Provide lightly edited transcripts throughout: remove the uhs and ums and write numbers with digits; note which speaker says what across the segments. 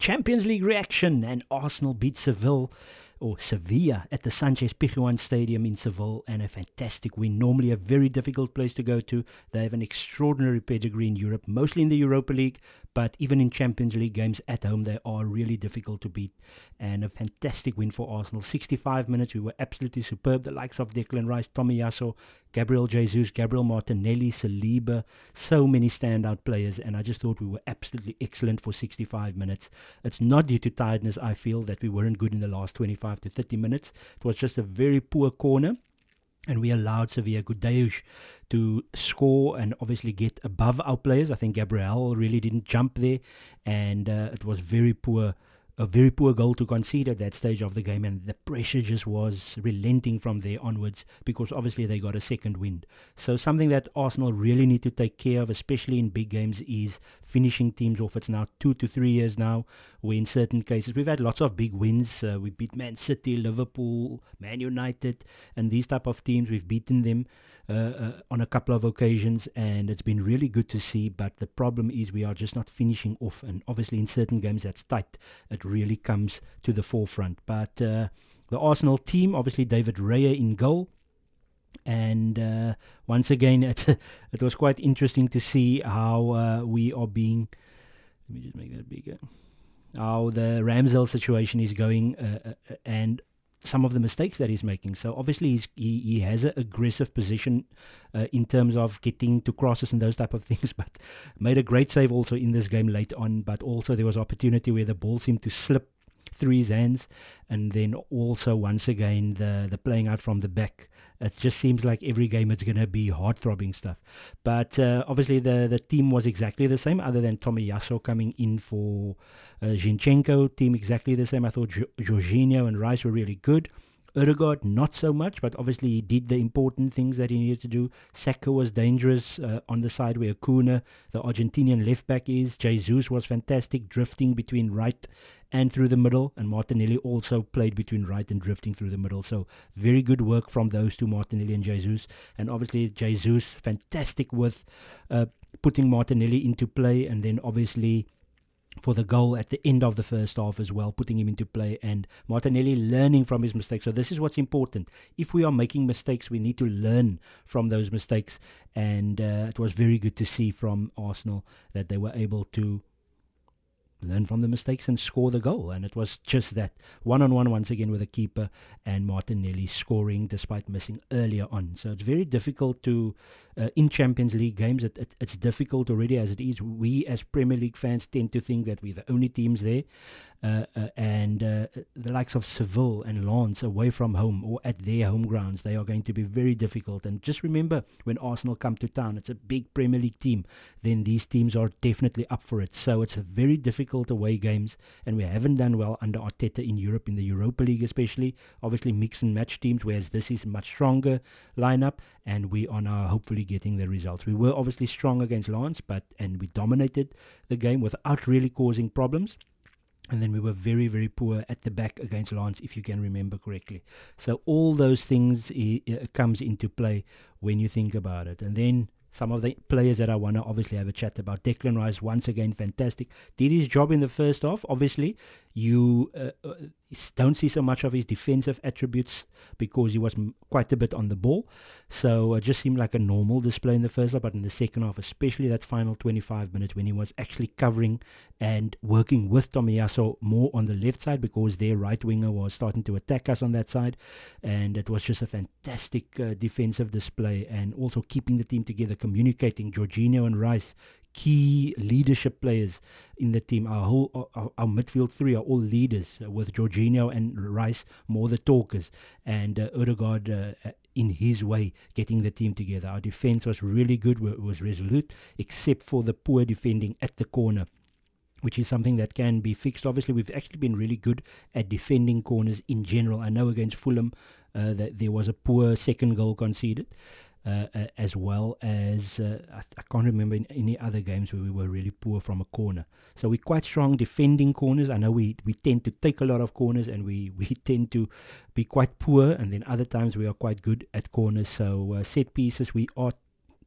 Speaker 1: Champions League reaction, and Arsenal beat Sevilla at the Sanchez-Pizjuan Stadium in Seville, and a fantastic win. Normally a very difficult place to go to. They have an extraordinary pedigree in Europe, mostly in the Europa League, but even in Champions League games at home, they are really difficult to beat. And a fantastic win for Arsenal. 65 minutes, we were absolutely superb. The likes of Declan Rice, Tomiyasu, Gabriel Jesus, Gabriel Martinelli, Saliba, so many standout players, and I just thought we were absolutely excellent for 65 minutes. It's not due to tiredness, I feel, that we weren't good in the last 25 to 30 minutes. It was just a very poor corner, and we allowed Sevilla Gudeush to score and obviously get above our players. I think Gabriel really didn't jump there, and it was a very poor goal to concede at that stage of the game, and the pressure just was relenting from there onwards, because obviously they got a second wind. So something that Arsenal really need to take care of, especially in big games, is finishing teams off. It's now 2 to 3 years now, where in certain cases we've had lots of big wins. We beat Man City, Liverpool, Man United, and these type of teams. We've beaten them on a couple of occasions, and it's been really good to see. But the problem is we are just not finishing off, and obviously in certain games that's tight. It really comes to the forefront. But the Arsenal team, obviously David Raya in goal, and once again it was quite interesting to see how we are being, let me just make that bigger, how the Ramsdale situation is going, and some of the mistakes that he's making. So obviously he has an aggressive position in terms of getting to crosses and those type of things, but made a great save also in this game late on. But also there was opportunity where the ball seemed to slip through his hands, and then also once again the playing out from the back. It just seems like every game it's going to be heart-throbbing stuff. But obviously the team was exactly the same, other than Tomiyasu coming in for Zinchenko. Team exactly the same. I thought Jorginho and Rice were really good. Ødegaard, not so much, but obviously he did the important things that he needed to do. Saka was dangerous on the side where Acuna, the Argentinian left back, is. Jesus was fantastic, drifting between right and through the middle, and Martinelli also played between right and drifting through the middle. So very good work from those two, Martinelli and Jesus. And obviously Jesus, fantastic with putting Martinelli into play, and then obviously for the goal at the end of the first half as well, putting him into play, and Martinelli learning from his mistakes. So this is what's important. If we are making mistakes, we need to learn from those mistakes, and it was very good to see from Arsenal that they were able to learn from the mistakes and score the goal. And it was just that one-on-one once again with the keeper, and Martinelli scoring despite missing earlier on. So it's very difficult to in Champions League games, it's difficult already as it is. We as Premier League fans tend to think that we're the only teams there, and the likes of Seville and Lens away from home or at their home grounds, they are going to be very difficult. And just remember, when Arsenal come to town, it's a big Premier League team, then these teams are definitely up for it. So it's a very difficult away games, and we haven't done well under Arteta in Europe, in the Europa League especially. Obviously mix and match teams, whereas this is a much stronger lineup, and we are now hopefully getting the results. We were obviously strong against Lens, and we dominated the game without really causing problems. And then we were very, very poor at the back against Lens, if you can remember correctly. So all those things comes into play when you think about it. And then some of the players that I want to obviously have a chat about. Declan Rice, once again, fantastic. Did his job in the first half. Obviously, you don't see so much of his defensive attributes because he was quite a bit on the ball. So it just seemed like a normal display in the first half. But in the second half, especially that final 25 minutes when he was actually covering and working with Tomiyasu more on the left side, because their right winger was starting to attack us on that side. And it was just a fantastic defensive display, and also keeping the team together, communicating. Jorginho and Rice, key leadership players in the team. Our midfield three are all leaders, with Jorginho and Rice more the talkers, and Ødegaard in his way getting the team together. Our defense was really good, was resolute, except for the poor defending at the corner, which is something that can be fixed. Obviously, we've actually been really good at defending corners in general. I know against Fulham that there was a poor second goal conceded, as well as I can't remember in any other games where we were really poor from a corner. So we're quite strong defending corners. I know we tend to take a lot of corners, and we tend to be quite poor, and then other times we are quite good at corners. So set pieces, we are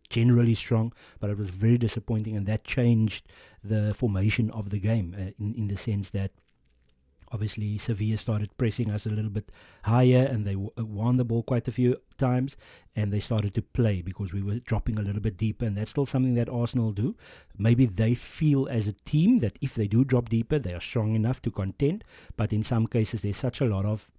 Speaker 1: generally strong, but it was very disappointing, and that changed the formation of the game in the sense that obviously Sevilla started pressing us a little bit higher, and they won the ball quite a few times, and they started to play because we were dropping a little bit deeper, and that's still something that Arsenal do. Maybe they feel as a team that if they do drop deeper, they are strong enough to contend, but in some cases there's such a lot of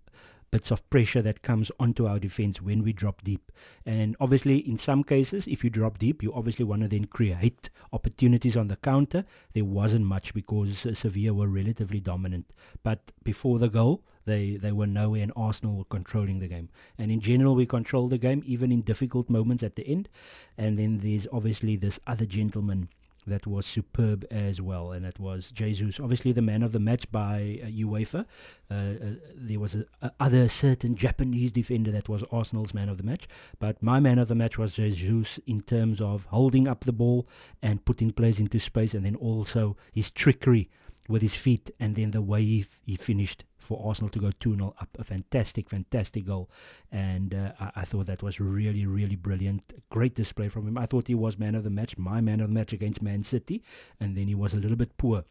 Speaker 1: bits of pressure that comes onto our defense when we drop deep. And obviously, in some cases, if you drop deep, you obviously want to then create opportunities on the counter. There wasn't much because Sevilla were relatively dominant. But before the goal, they were nowhere, and Arsenal were controlling the game. And in general, we controlled the game, even in difficult moments at the end. And then there's obviously this other gentleman that was superb as well, and it was Jesus, obviously the man of the match by UEFA. There was a other certain Japanese defender that was Arsenal's man of the match, but my man of the match was Jesus in terms of holding up the ball and putting players into space, and then also his trickery with his feet, and then the way he finished for Arsenal to go 2-0 up. A fantastic goal, and I thought that was really, really brilliant. Great display from him. I thought he was man of the match, my man of the match against Man City, and then he was a little bit poor.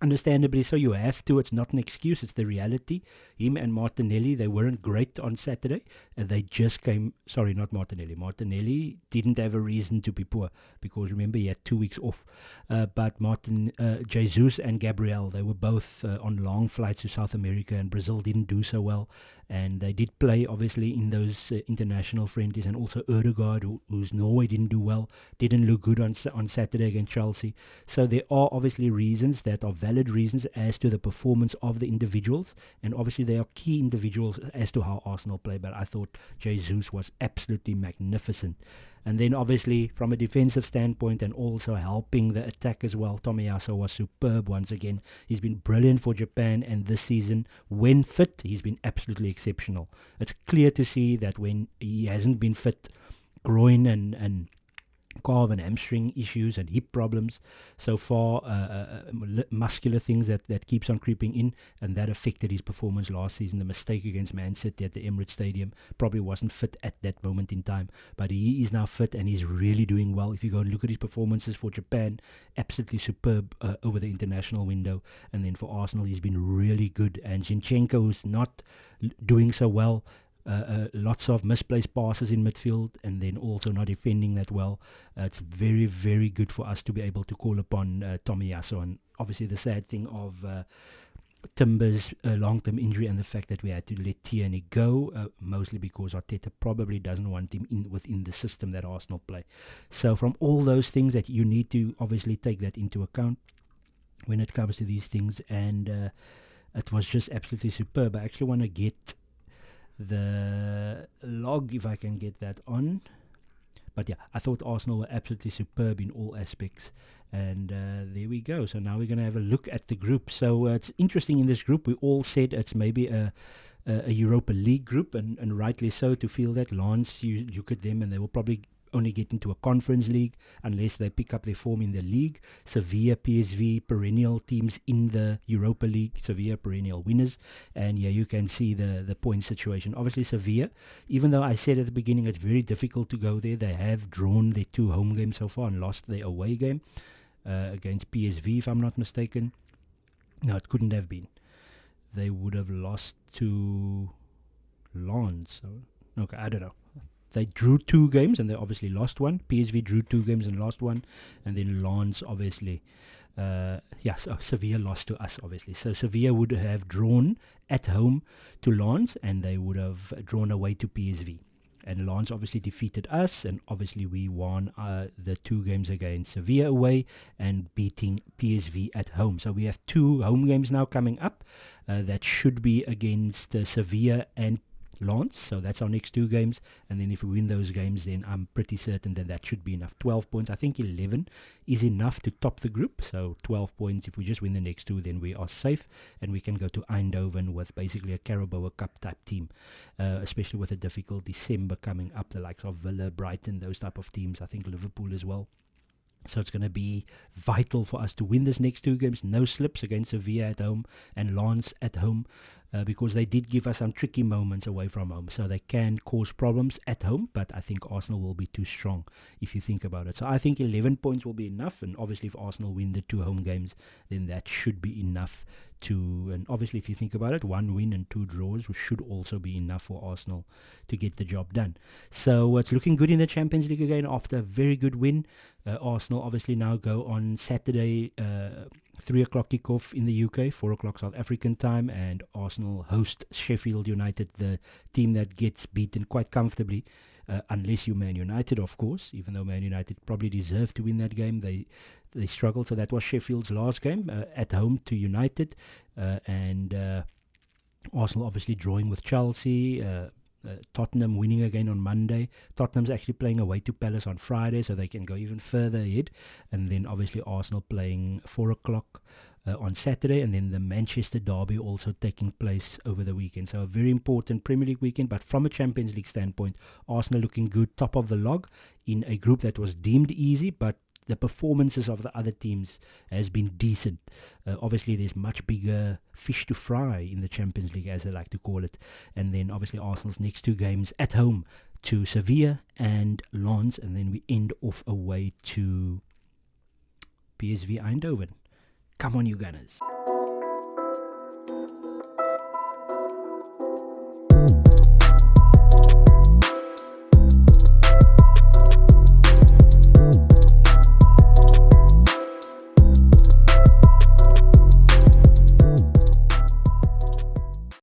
Speaker 1: Understandably so, you have to. It's not an excuse, it's the reality. Him and Martinelli, they weren't great on Saturday, and they just came. Sorry, not Martinelli. Martinelli didn't have a reason to be poor because remember he had 2 weeks off. But Jesus and Gabriel, they were both on long flights to South America, and Brazil didn't do so well. And they did play, obviously, in those international friendlies. And also Ødegaard, who's Norway, didn't do well, didn't look good on Saturday against Chelsea. So there are obviously reasons that are valid reasons as to the performance of the individuals. And obviously they are key individuals as to how Arsenal play. But I thought Jesus was absolutely magnificent. And then obviously from a defensive standpoint and also helping the attack as well, Tomiyasu was superb once again. He's been brilliant for Japan, and this season, when fit, he's been absolutely exceptional. It's clear to see that when he hasn't been fit, groin and calf and hamstring issues and hip problems so far, muscular things that keeps on creeping in, and that affected his performance last season. The mistake against Man City at the Emirates Stadium, probably wasn't fit at that moment in time, but he is now fit and he's really doing well. If you go and look at his performances for Japan, absolutely superb over the international window. And then for Arsenal, he's been really good. And Zinchenko, who's not doing so well, lots of misplaced passes in midfield, and then also not defending that well. It's very, very good for us to be able to call upon Tomiyasu. And obviously the sad thing of Timber's long-term injury and the fact that we had to let Tierney go, mostly because Arteta probably doesn't want him within the system that Arsenal play. So from all those things that you need to obviously take that into account when it comes to these things, and it was just absolutely superb. I actually want to get the log if I can get that on. But yeah, I thought Arsenal were absolutely superb in all aspects. And there we go. So now we're going to have a look at the group. So it's interesting in this group. We all said it's maybe a Europa League group, and rightly so, to feel that. Lens, you look at them and they will probably only get into a Conference League unless they pick up their form in the league. Sevilla, PSV, perennial teams in the Europa League. Sevilla, perennial winners. And yeah, you can see the point situation. Obviously, Sevilla, even though I said at the beginning it's very difficult to go there, they have drawn their 2 home games so far and lost their away game against PSV, if I'm not mistaken. No, it couldn't have been. They would have lost to Lens. So, okay, I don't know. They drew 2 games and they obviously lost one. PSV drew 2 games and lost one. And then Lens, obviously. So Sevilla lost to us, obviously. So Sevilla would have drawn at home to Lens, and they would have drawn away to PSV. And Lens obviously defeated us, and obviously we won the 2 games against Sevilla away and beating PSV at home. So we have 2 home games now coming up. That should be against Sevilla and Lens, so that's our next 2 games, and then if we win those games, then I'm pretty certain that should be enough. 12 points, I think 11 is enough to top the group, so 12 points, if we just win the next 2, then we are safe, and we can go to Eindhoven with basically a Carabao Cup type team, especially with a difficult December coming up, the likes of Villa, Brighton, those type of teams, I think Liverpool as well. So it's going to be vital for us to win this next 2 games. No slips against Sevilla at home and Lens at home. because they did give us some tricky moments away from home. So they can cause problems at home, but I think Arsenal will be too strong if you think about it. So I think 11 points will be enough, and obviously if Arsenal win the 2 home games, then that should be enough and obviously if you think about it, 1 win and 2 draws should also be enough for Arsenal to get the job done. So it's looking good in the Champions League again after a very good win. Arsenal obviously now go on Saturday, 3 o'clock kickoff in the UK, 4 o'clock South African time, and Arsenal host Sheffield United, the team that gets beaten quite comfortably, unless you're Man United, of course, even though Man United probably deserved to win that game. They struggled, so that was Sheffield's last game at home to United, and Arsenal obviously drawing with Chelsea, Tottenham winning again on Monday. Tottenham's actually playing away to Palace on Friday, so they can go even further ahead. And then obviously Arsenal playing 4 o'clock on Saturday, and then the Manchester derby also taking place over the weekend. So a very important Premier League weekend, but from a Champions League standpoint, Arsenal looking good, top of the log in a group that was deemed easy, but the performances of the other teams has been decent. Obviously, there's much bigger fish to fry in the Champions League, as they like to call it. And then obviously Arsenal's next 2 games at home to Sevilla and Lens, and then we end off away to PSV Eindhoven. Come on, you Gunners.